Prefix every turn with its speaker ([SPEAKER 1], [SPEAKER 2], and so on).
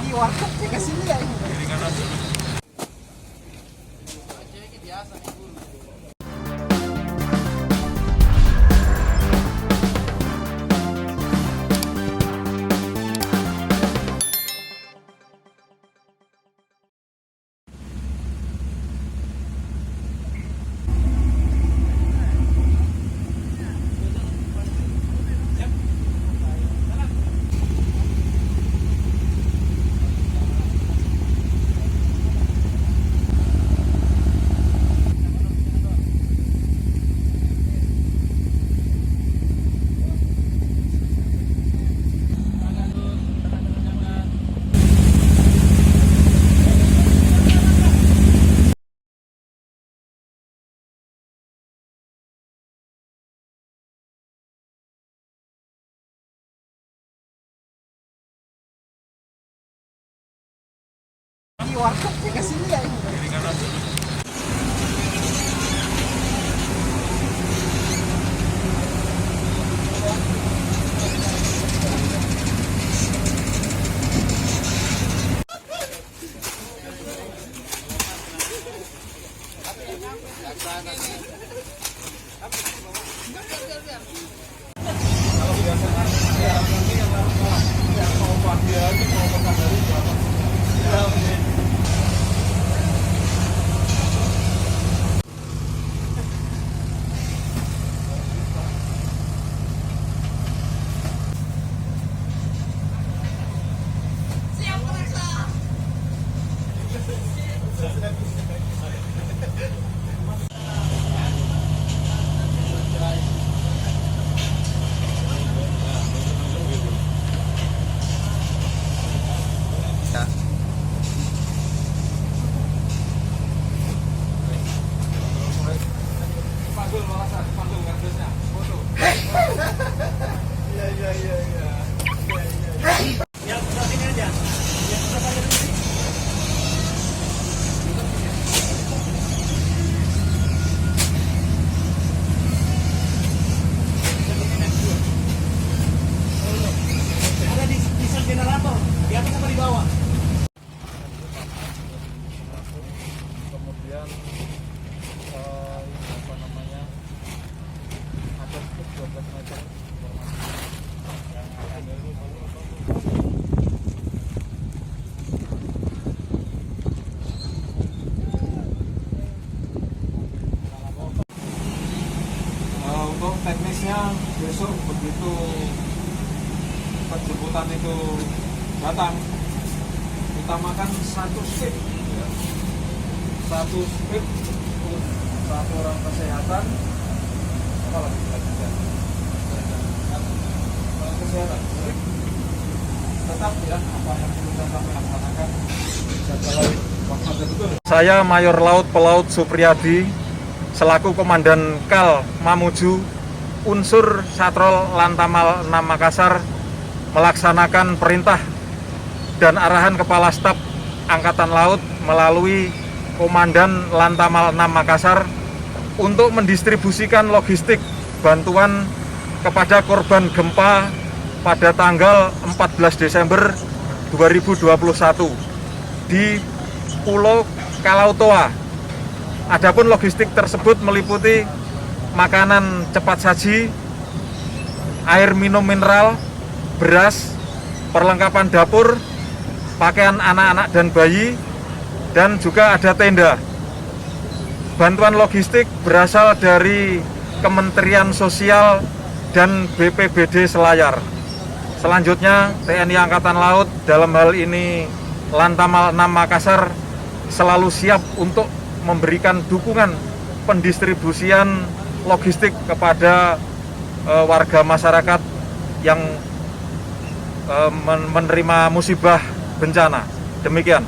[SPEAKER 1] Di warkop ya ke sini ya ini. Di warkop ya ke sini ya ini.
[SPEAKER 2] Kemudian apa namanya, ada 12 meter untuk teknisnya besok begitu penjemputan itu datang, utamakan satu shift untuk satu orang kesehatan, apa lagi kesehatan, tetap ya apa yang sudah kami laksanakan jaga laut waspada betul. Saya Mayor Laut Pelaut Supriyadi selaku Komandan Kal Mamuju unsur Satrol Lantamal 6 Makassar melaksanakan perintah dan arahan Kepala Staf Angkatan Laut melalui Komandan Lantamal 6 Makassar untuk mendistribusikan logistik bantuan kepada korban gempa pada tanggal 14 Desember 2021 di Pulau Kalautoa. Adapun logistik tersebut meliputi makanan cepat saji, air minum mineral, beras, perlengkapan dapur, pakaian anak-anak dan bayi, dan juga ada tenda. Bantuan logistik berasal dari Kementerian Sosial dan BPBD Selayar. Selanjutnya TNI Angkatan Laut dalam hal ini Lantamal 6 Makassar selalu siap untuk memberikan dukungan pendistribusian logistik kepada warga masyarakat yang menerima musibah bencana. Demikian.